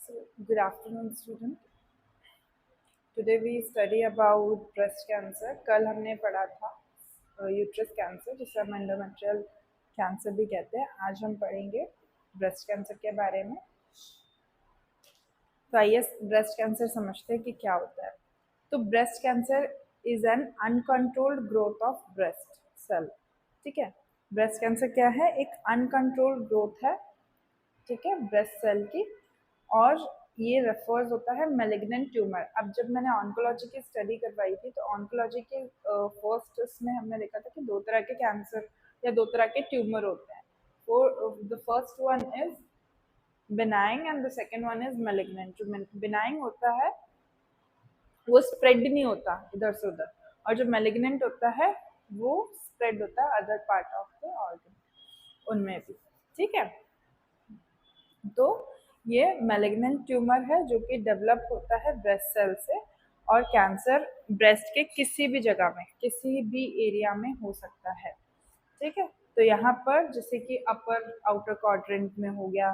So, good afternoon, student. Today we study about breast cancer. कल हमने पढ़ा था यूट्रस कैंसर, जिसे हम एंडोमेट्रियल कैंसर भी कहते हैं. आज हम पढ़ेंगे ब्रेस्ट कैंसर के बारे में. तो आइए ब्रेस्ट कैंसर समझते हैं कि क्या होता है. तो breast cancer is an uncontrolled growth of breast cell. ठीक है, ब्रेस्ट कैंसर क्या है? एक अनकंट्रोल्ड ग्रोथ है, ठीक है, ब्रेस्ट सेल की. और ये रेफर्स होता है मैलिग्नेंट ट्यूमर. अब जब मैंने ऑन्कोलॉजी की स्टडी करवाई थी तो ऑन्कोलॉजी के फर्स्ट उसमें हमने देखा था कि दो तरह के कैंसर या दो तरह के ट्यूमर होते हैं. The first one is बिनाइंग and the second one is malignant. जो बिनाइंग होता है वो स्प्रेड नहीं होता इधर से उधर, और जो मैलिग्नेंट होता है वो स्प्रेड होता है other part of the organ, उनमें भी. ठीक है, तो ये मैलिग्नेंट ट्यूमर है जो कि डेवलप होता है ब्रेस्ट सेल से. और कैंसर ब्रेस्ट के किसी भी जगह में, किसी भी एरिया में हो सकता है. ठीक है, तो यहाँ पर जैसे कि अपर आउटर क्वाड्रेंट में हो गया,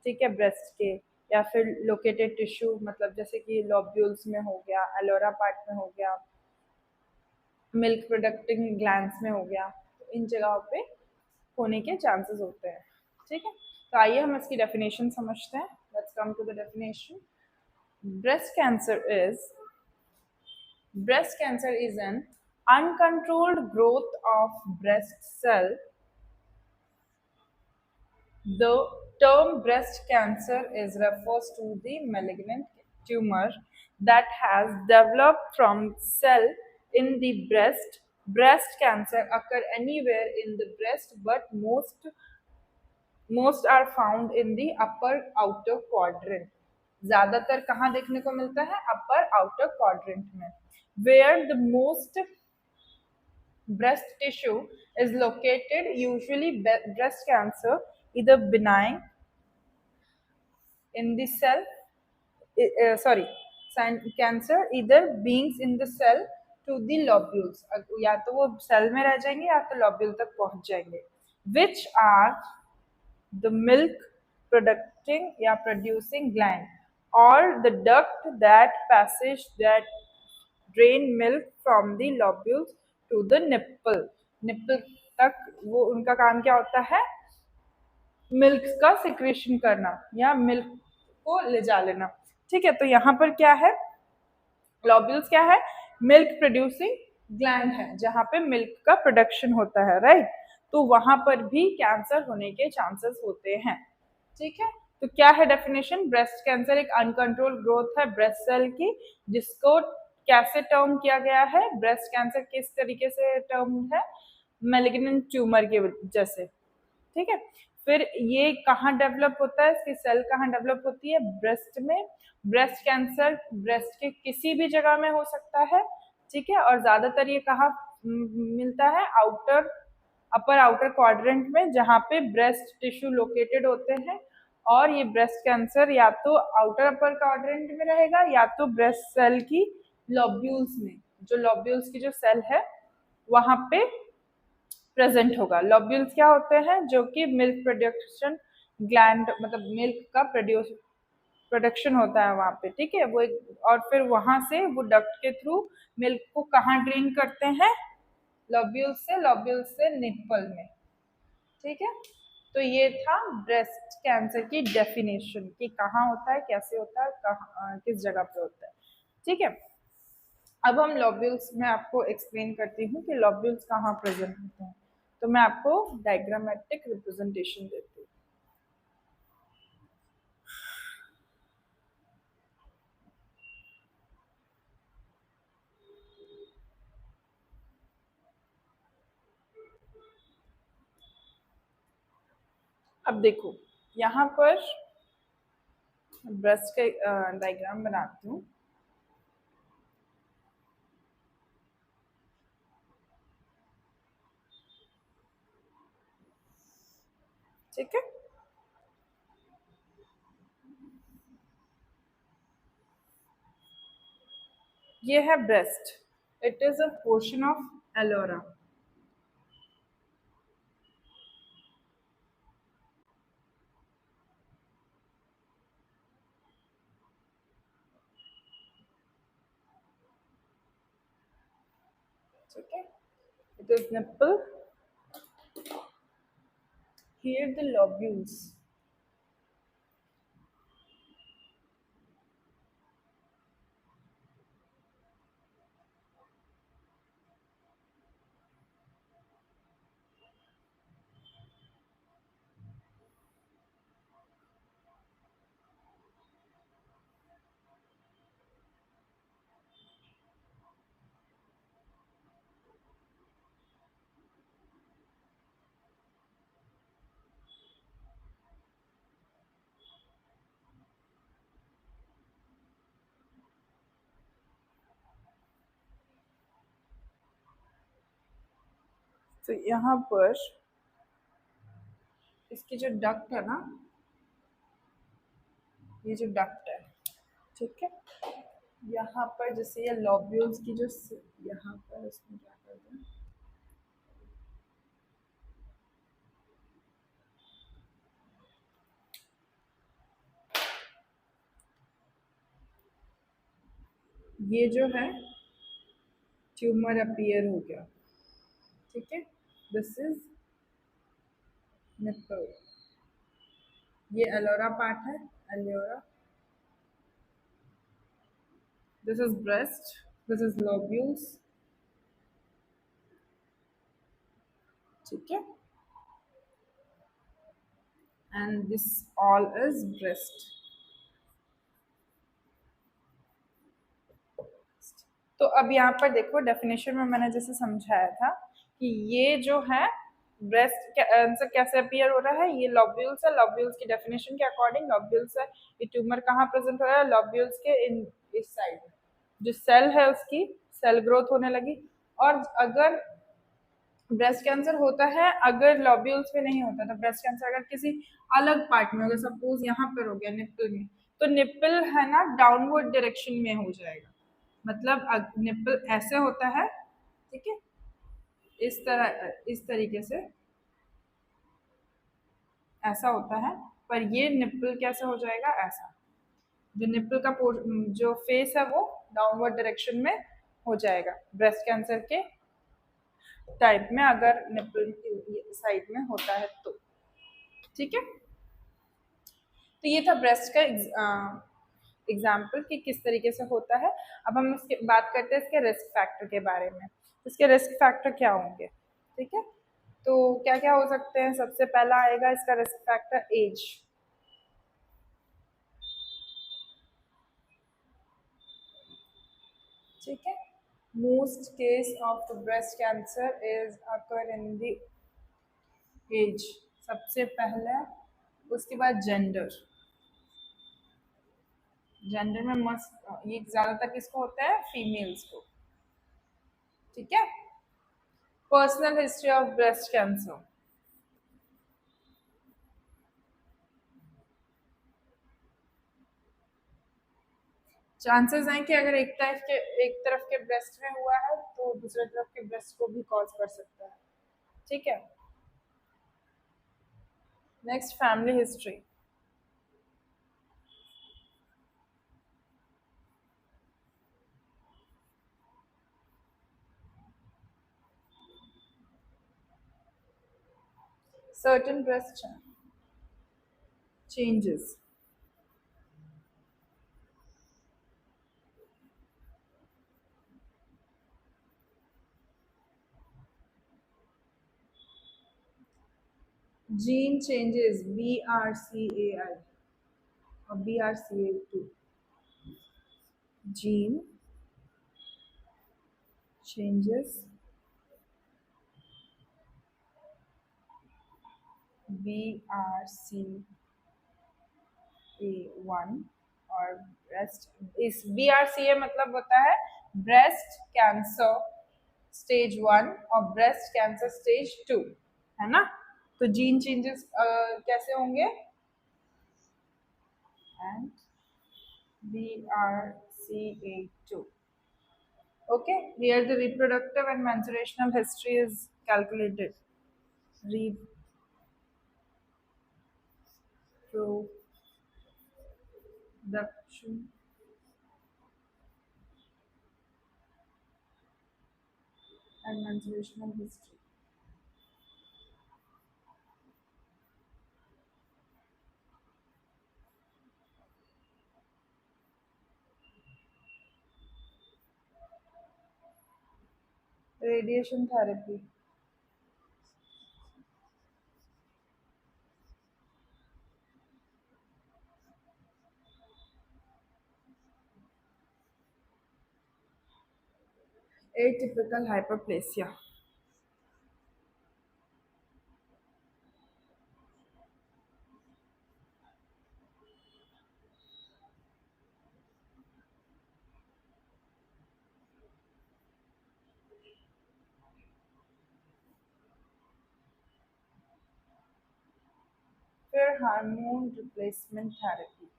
ठीक है, ब्रेस्ट के, या फिर लोकेटेड टिश्यू, मतलब जैसे कि लोब्यूल्स में हो गया, एलोरा पार्ट में हो गया, मिल्क प्रोडक्टिंग ग्लैंड्स में हो गया, तो इन जगहों पे होने के चांसेस होते हैं. ठीक है, तो आइए हम इसकी डेफिनेशन समझते हैं. Let's come to the definition. Breast cancer is an uncontrolled growth of breast cell. The term breast cancer is refers to the malignant tumor that has developed from cell in the breast. Breast cancer occur anywhere in the breast, but most are found in the upper outer quadrant. ज्यादातर कहाँ देखने को मिलता है? अपर outer quadrant में. Where the most breast tissue is located, usually breast cancer either benign in the cell, cancer either beings in the cell to the lobules, या तो वो सेल में रह जाएंगे या तो लॉब्यूल तक पहुंच जाएंगे. which are the milk producing gland or the duct that passage that drain milk from the lobules to the nipple तक. वो उनका काम क्या होता है? मिल्क का सिक्रेशन करना या मिल्क को ले जा लेना. ठीक है, तो यहाँ पर क्या है? लॉब्यूल्स क्या है? मिल्क प्रोड्यूसिंग ग्लैंड है, जहाँ पे मिल्क का प्रोडक्शन होता है, राइट. तो वहां पर भी कैंसर होने के चांसेस होते हैं. ठीक है, तो क्या है डेफिनेशन? ब्रेस्ट कैंसर एक अनकंट्रोल ग्रोथ है ब्रेस्ट सेल की, जिसको कैसे टर्म किया गया है? ब्रेस्ट कैंसर किस तरीके से टर्म है? मैलिग्नेंट ट्यूमर के वजह से. ठीक है, फिर ये कहाँ डेवलप होता है? इसकी सेल कहाँ डेवलप होती है? ब्रेस्ट में. ब्रेस्ट कैंसर ब्रेस्ट के किसी भी जगह में हो सकता है. ठीक है, और ज्यादातर ये कहाँ मिलता है? अपर आउटर क्वाड्रेंट में, जहाँ पे ब्रेस्ट टिश्यू लोकेटेड होते हैं. और ये ब्रेस्ट कैंसर या तो आउटर अपर क्वाड्रेंट में रहेगा या तो ब्रेस्ट सेल की लॉब्यूल्स में, जो लॉब्यूल्स की जो सेल है वहां पे प्रेजेंट होगा. लॉब्यूल्स क्या होते हैं? जो कि मिल्क प्रोडक्शन ग्लैंड, मतलब मिल्क का प्रोडक्शन होता है वहां पे. ठीक है, वो और फिर वहां से वो डक्ट के थ्रू मिल्क को कहाँ ड्रेन करते हैं? लॉब्यूल से निप्पल में. ठीक है, तो ये था ब्रेस्ट कैंसर की डेफिनेशन कि कहाँ होता है, कैसे होता है, किस जगह पे होता है. ठीक है, अब हम लॉब्यूल्स में आपको एक्सप्लेन करती हूँ कि लॉब्यूल्स कहाँ प्रेजेंट होते हैं. तो मैं आपको डायग्रामेटिक रिप्रेजेंटेशन देती हूँ. अब देखो, यहाँ पर ब्रेस्ट का डायग्राम बनाती हूँ. ठीक है, ये है breast. It is a portion of Ellora. Okay, it is nipple. Here the lobules. तो यहाँ पर इसकी जो डक्ट है ना, ये जो डक्ट है, ठीक है, यहाँ पर जैसे ये लॉब्यूल्स की जो यहाँ पर इसमें क्या करते हैं, ये जो है ट्यूमर अपीयर हो गया, ठीक है, दिस इज निप्पल, ये एलोरा पार्ट है, Ellora, this is breast, this is lobules, ठीक है, and this all is breast. तो अब यहाँ पर देखो डेफिनेशन में मैंने जैसे समझाया था कि ये जो है ब्रेस्ट आंसर कैसे अपीयर हो रहा है, ये लॉब्यूल्स है, लॉब्यूल्स की डेफिनेशन के अकॉर्डिंग लॉब्यूल्स है, ये ट्यूमर कहाँ प्रेजेंट हो रहा है, लॉब्यूल्स के इस साइड में जो सेल है उसकी सेल ग्रोथ होने लगी। और अगर ब्रेस्ट कैंसर होता है, अगर लॉब्यूल्स में नहीं होता, तो ब्रेस्ट कैंसर अगर किसी अलग पार्ट में होगा, सपोज यहाँ पर हो गया निप्पल में, तो निप्पल है ना डाउनवर्ड डायरेक्शन में हो जाएगा, मतलब निप्पल ऐसे होता है, ठीक है, इस तरह इस तरीके से ऐसा होता है, पर ये निप्पल कैसे हो जाएगा, ऐसा, जो निप्पल का जो फेस है वो डाउनवर्ड डायरेक्शन में हो जाएगा ब्रेस्ट कैंसर के टाइप में, अगर निप्पल साइड में होता है तो, ठीक है। तो ये था ब्रेस्ट का एग्जाम्पल कि किस तरीके से होता है। अब हम इसके बात करते हैं इसके रिस्क फैक्टर के बारे में। इसके रिस्क फैक्टर क्या होंगे, ठीक है, तो क्या क्या हो सकते हैं, सबसे पहला आएगा इसका रिस्क फैक्टर एज, ठीक है, most case of the breast cancer is occur in the age, सबसे पहले, उसके बाद जेंडर, जेंडर में मस्त ये ज्यादातर किसको होता है, फीमेल्स को, ठीक है, personal history of breast cancer, chances हैं कि अगर एक तरफ के ब्रेस्ट में हुआ है तो दूसरे तरफ के ब्रेस्ट को भी कॉज कर सकता है, ठीक है। Next family history, certain breast changes, gene changes, BRCA1 or BRCA2, gene changes, BRCA1 और ब्रेस्ट, इस BRCA मतलब होता है ब्रेस्ट कैंसर स्टेज 1 और ब्रेस्ट कैंसर स्टेज 2, है ना। तो जीन चेंजेस कैसे होंगे, and BRCA2, okay, here the reproductive and menstruational history is calculated, reproduction and menstruational history. Radiation therapy. Atypical hyperplasia. फिर hormone replacement therapy.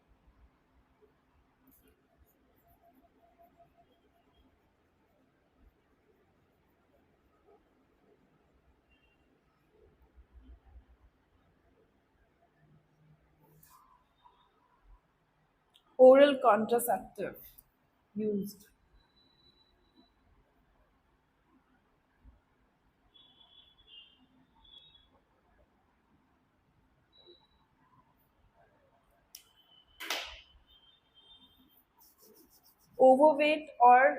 Oral contraceptive used. Overweight और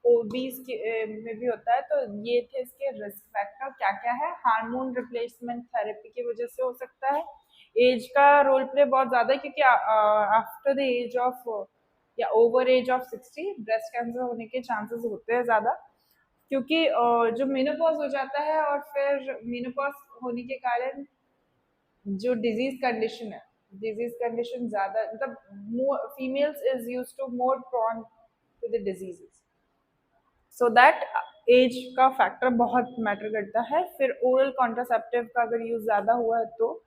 obese के में भी होता है, तो ये थे इसके रिस्क फैक्टर. क्या क्या है? हार्मोन रिप्लेसमेंट थेरेपी की वजह से हो सकता है. एज का रोल प्ले बहुत ज्यादा है, क्योंकि आफ्टर द एज ऑफ या over age of 60 breast cancer होने के चांसेस होते हैं ज्यादा, क्योंकि जो मेनोपॉज हो जाता है और फिर मेनोपॉज होने के कारण जो डिजीज कंडीशन है, डिजीज कंडीशन ज्यादा, मतलब females is use to more prone to the diseases. So that age का फैक्टर बहुत मैटर करता है. फिर ओरल कॉन्ट्रासेप्टिव का अगर यूज ज्यादा हुआ है तो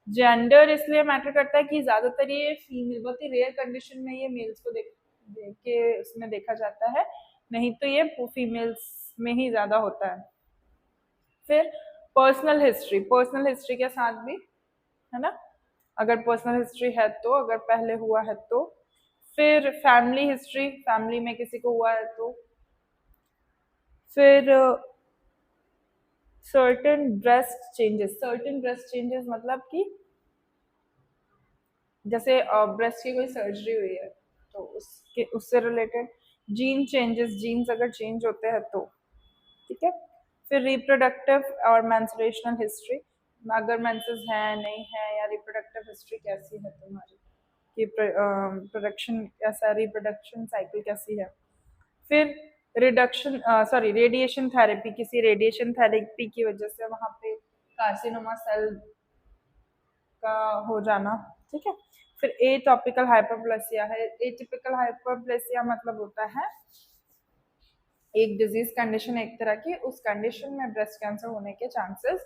जेंडर इसलिए मैटर करता है कि ज्यादातर ये फीमेल, बहुत ही रेयर कंडीशन में ये मेल्स को देख के उसमें देखा जाता है, नहीं तो ये फीमेल्स में ही ज्यादा होता है. फिर पर्सनल हिस्ट्री के साथ भी, है ना, अगर पर्सनल हिस्ट्री है तो, अगर पहले हुआ है तो. फिर फैमिली हिस्ट्री, फैमिली में किसी को हुआ है तो. फिर सर्टेन ब्रेस्ट चेंजेस मतलब कि जैसे ब्रेस्ट की कोई सर्जरी हुई है तो उसके उससे रिलेटेड. जीन्स अगर चेंज होते हैं तो, ठीक है. फिर रिप्रोडक्टिव और मेंस्ट्रुएशनल हिस्ट्री, अगर मेंसेस है नहीं है, या रिप्रोडक्टिव हिस्ट्री कैसी है तुम्हारी, कि प्रोडक्शन कैसा, रिप्रोडक्शन साइकिल कैसी है. फिर रेडिएशन थेरेपी, किसी रेडिएशन थेरेपी की वजह से वहां पे कार्सिनोमा सेल का हो जाना, ठीक है. फिर ए टॉपिकल हाइपरप्लेसिया है. एटिपिकल हाइपरप्लेसिया मतलब होता है एक डिजीज कंडीशन एक तरह की, उस कंडीशन में ब्रेस्ट कैंसर होने के चांसेस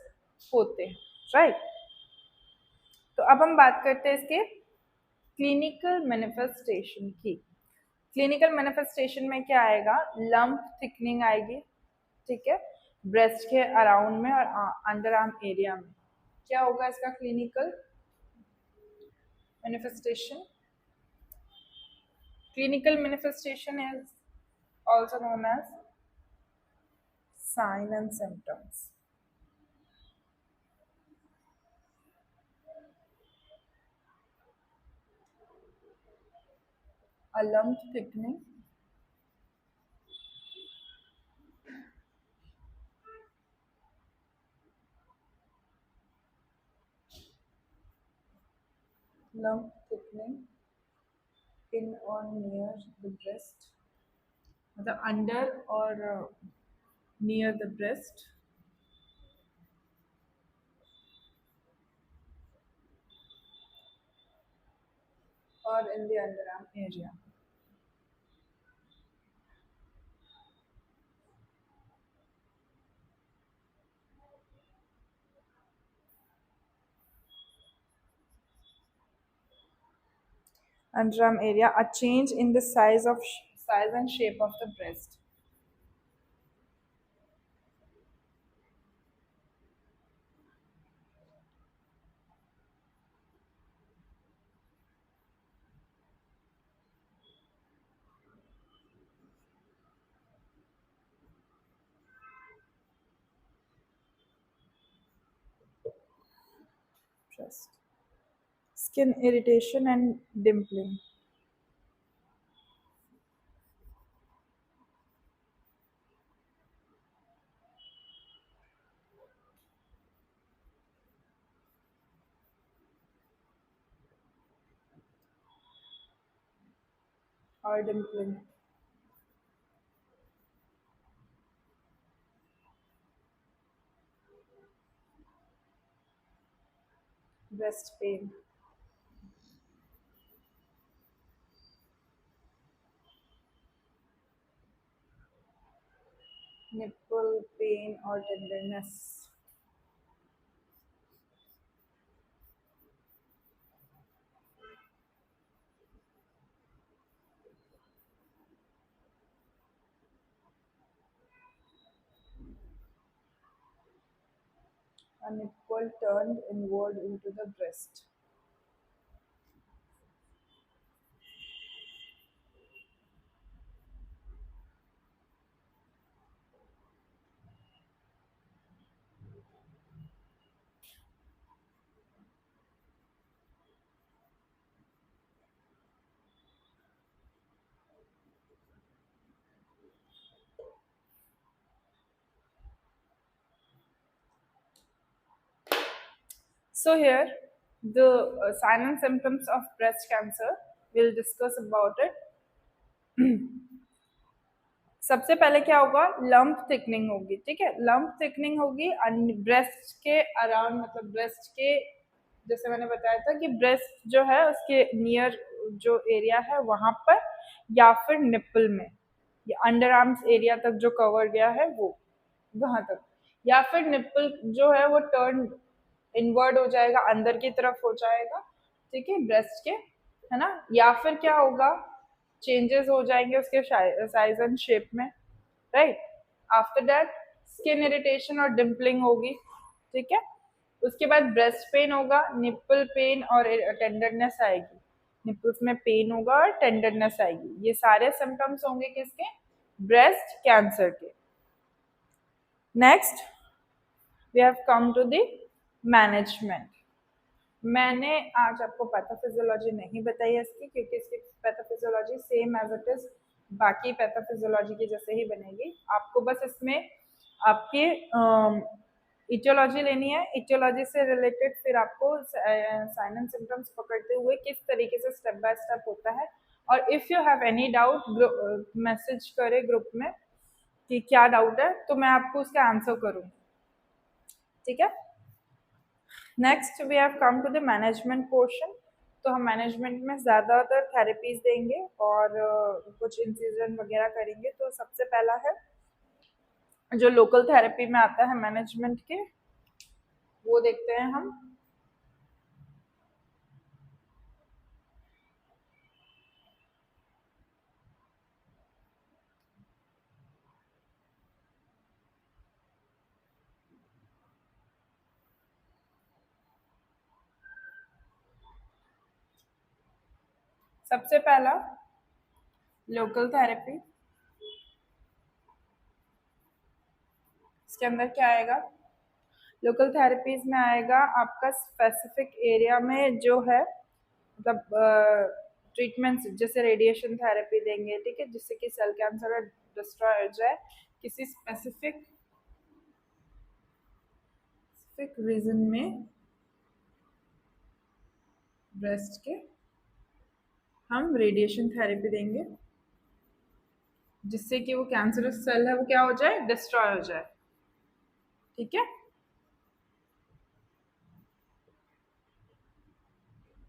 होते हैं, राइट. तो अब हम बात करते हैं इसके क्लिनिकल मैनिफेस्टेशन की. क्लिनिकल मैनिफेस्टेशन में क्या आएगा? लंप थिकनिंग आएगी, ठीक है, ब्रेस्ट के अराउंड में और अंडर आर्म एरिया में. क्या होगा इसका clinical manifestation? Clinical manifestation is also known as sign and symptoms. A lump thickening, lump thickening in or near the breast, मतलब अंडर और नियर द ब्रेस्ट, और in the underarm area. Underarm area, a change in the size and shape of the breast. breast. Skin irritation and dimpling. Or dimpling. Breast pain. Nipple pain or tenderness. A nipple turned inward into the breast. So here, the sign and symptoms of breast cancer. We'll discuss about it. सबसे पहले क्या होगा, lump thickening होगी, ठीक है, lump thickening होगी breast के around, मतलब ब्रेस्ट के, जैसे मैंने बताया था कि ब्रेस्ट जो है उसके नियर जो एरिया है वहां पर, या फिर निप्पल में, या अंडर आर्म्स एरिया तक जो कवर गया है वो वहां तक, या फिर निप्पल जो है वो टर्न इनवर्ड हो जाएगा, अंदर की तरफ हो जाएगा, ठीक है, ब्रेस्ट के, है ना, या फिर क्या होगा, चेंजेस हो जाएंगे उसके साइज एंड शेप में, right. After that skin irritation और डिम्पलिंग होगी, ठीक है। उसके बाद ब्रेस्ट पेन होगा, निप्पल पेन और टेंडरनेस आएगी, निप्पल्स में पेन होगा और टेंडरनेस आएगी। ये सारे सिम्टम्स होंगे किसके, ब्रेस्ट कैंसर के। Next we have come to the management. मैंने आज आपको पैथोफिजियोलॉजी नहीं बताई है इसकी, क्योंकि इसकी pathophysiology same as it is बाकी पैथोफिजियोलॉजी की जैसे ही बनेगी। आपको बस इसमें आपकी इटियोलॉजी लेनी है, इटियोलॉजी से रिलेटेड फिर आपको साइन एंड सिम्टम्स पकड़ते हुए किस तरीके से स्टेप बाय स्टेप होता है, और if you have any doubt message करे ग्रुप में कि क्या डाउट है, तो मैं आपको उसका आंसर करूँगी, ठीक है। Next we have come to the management portion. तो हम मैनेजमेंट में ज़्यादातर थेरेपीज देंगे और कुछ इंसिजन वगैरह करेंगे। तो सबसे पहला है जो लोकल थेरेपी में आता है मैनेजमेंट के, वो देखते हैं हम। सबसे पहला लोकल थेरेपी, इसके अंदर क्या आएगा, लोकल थेरेपीज में आएगा आपका स्पेसिफिक एरिया में जो है, मतलब ट्रीटमेंट्स जैसे रेडिएशन थेरेपी देंगे, ठीक है, जिससे कि सेल कैंसर डिस्ट्रॉय हो जाए। किसी स्पेसिफिक रीजन में ब्रेस्ट के हम रेडिएशन थेरेपी देंगे, जिससे कि वो कैंसरस सेल है वो क्या हो जाए, डिस्ट्रॉय हो जाए, ठीक है,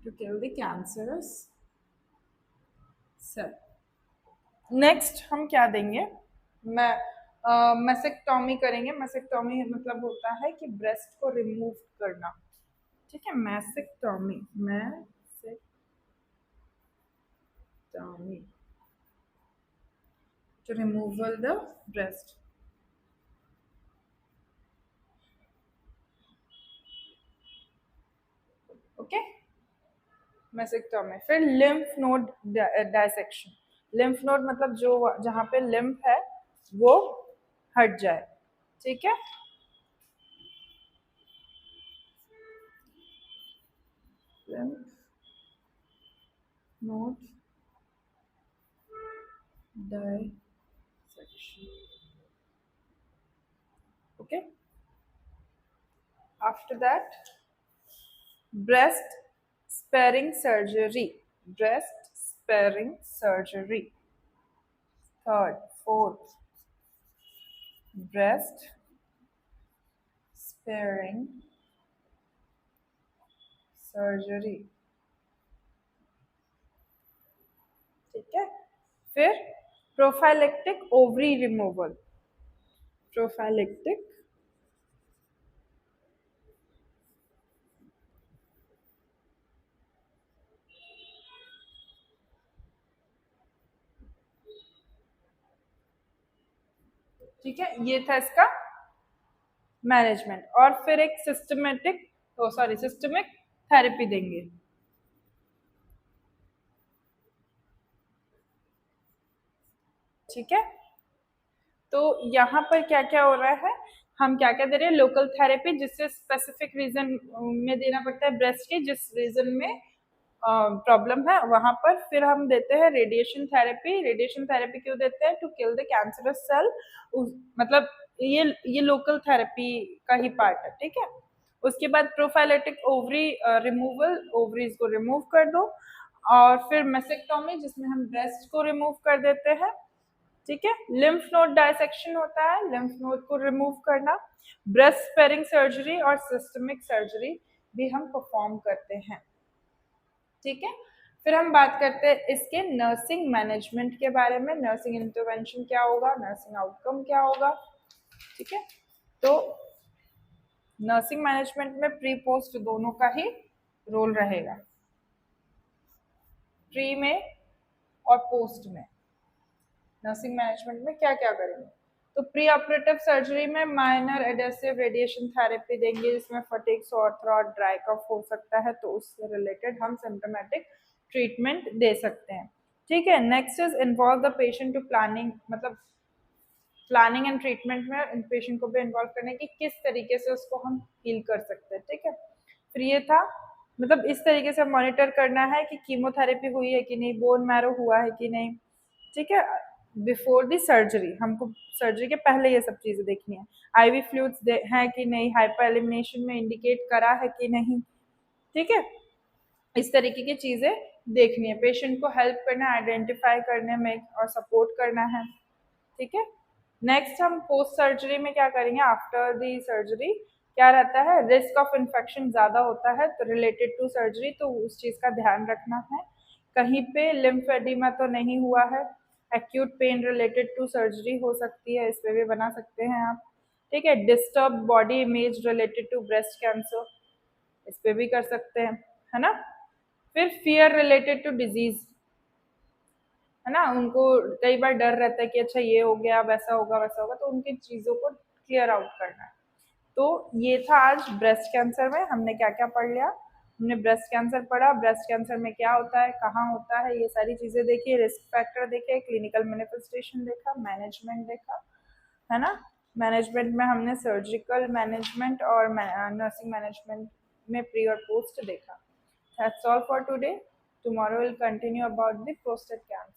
to kill the cancerous cell. नेक्स्ट हम क्या देंगे, मैसेक्टॉमी करेंगे। मैसेक्टॉमी मतलब होता है कि ब्रेस्ट को रिमूव करना, ठीक है, mastectomy, to removal the breast, okay, mastectomy. फिर lymph node dissection. Lymph node मतलब जो जहाँ पे लिम्फ है वो हट जाए, ठीक है। lymph node dissection. Okay. After that, breast sparing surgery. Breast sparing surgery. Third, fourth, breast sparing surgery. ठीक है. फिर प्रोफाइलेक्टिक ओवरी रिमूवल. प्रोफाइलेक्टिक ठीक है, ये था इसका मैनेजमेंट. और फिर एक सिस्टमिक थेरेपी देंगे. ठीक है. तो यहाँ पर क्या क्या हो रहा है, हम क्या क्या दे रहे हैं, लोकल थेरेपी जिससे स्पेसिफिक रीजन में देना पड़ता है ब्रेस्ट के, जिस रीजन में प्रॉब्लम है वहां पर. फिर हम देते हैं रेडिएशन थेरेपी. रेडिएशन थेरेपी क्यों देते हैं, to kill the cancerous cell. मतलब ये लोकल थेरेपी का ही पार्ट है. ठीक है. उसके बाद प्रोफाइलेटिक ओवरी रिमूवल, ओवरीज को रिमूव कर दो. और फिर मेसेक्टोमी जिसमें हम ब्रेस्ट को रिमूव कर देते हैं. ठीक है. लिम्फ नोड डायसेक्शन होता है, लिम्फ नोड को रिमूव करना. ब्रेस्ट स्पेयरिंग सर्जरी और सिस्टमिक सर्जरी भी हम परफॉर्म करते हैं. ठीक है. फिर हम बात करते हैं इसके नर्सिंग मैनेजमेंट के बारे में. नर्सिंग इंटरवेंशन क्या होगा, नर्सिंग आउटकम क्या होगा. ठीक है. तो नर्सिंग मैनेजमेंट में प्री पोस्ट दोनों का ही रोल रहेगा. प्री में और पोस्ट में नर्सिंग मैनेजमेंट में क्या क्या करेंगे. तो प्री ऑपरेटिव सर्जरी में माइनर एडेसिव रेडिएशन थेरेपी देंगे जिसमें fatigue, sore throat, dry cough हो सकता है, तो उससे रिलेटेड हम सिम्टोमेटिक ट्रीटमेंट दे सकते हैं. ठीक है. Next is involve the patient to planning. मतलब प्लानिंग एंड ट्रीटमेंट में पेशेंट को भी इन्वॉल्व करने की किस तरीके से उसको हम हील कर सकते हैं. ठीक है. फिर ये था, मतलब इस तरीके से मॉनिटर करना है कि कीमोथेरेपी हुई है कि नहीं, बोन मैरो हुआ है कि नहीं. ठीक है. बिफोर द सर्जरी, हमको सर्जरी के पहले ये सब चीजें देखनी है. आईवी फ्लूइड्स हैं कि नहीं, हाइपर एलिमिनेशन में इंडिकेट करा है कि नहीं. ठीक है. इस तरीके की चीजें देखनी है. पेशेंट को हेल्प करना, आइडेंटिफाई करने में और सपोर्ट करना है. ठीक है. नेक्स्ट हम पोस्ट सर्जरी में क्या करेंगे. आफ्टर दी सर्जरी क्या रहता है, रिस्क ऑफ इन्फेक्शन ज़्यादा होता है तो रिलेटेड टू सर्जरी, तो उस चीज़ का ध्यान रखना है. कहीं पे लिम्फ एडिमा तो नहीं हुआ है. Acute pain related to surgery हो सकती है, इस पे भी बना सकते हैं आप. ठीक है. Disturb body image related to breast cancer, इस पे भी कर सकते हैं, है ना. फिर फियर रिलेटेड टू डिजीज, है ना. उनको कई बार डर रहता है कि अच्छा ये हो गया, वैसा होगा वैसा होगा, तो उनकी चीज़ों को क्लियर आउट करना है. तो ये था आज ब्रेस्ट कैंसर में हमने क्या क्या पढ़ लिया. हमने ब्रेस्ट कैंसर पढ़ा, ब्रेस्ट कैंसर में क्या होता है, कहाँ होता है, ये सारी चीज़ें देखी, रिस्क फैक्टर देखे, क्लिनिकल मैनिफेस्टेशन देखा, मैनेजमेंट देखा, है ना. मैनेजमेंट में हमने सर्जिकल मैनेजमेंट और नर्सिंग मैनेजमेंट में प्री और पोस्ट देखा. That's all for today. Tomorrow we'll continue about the prostate cancer.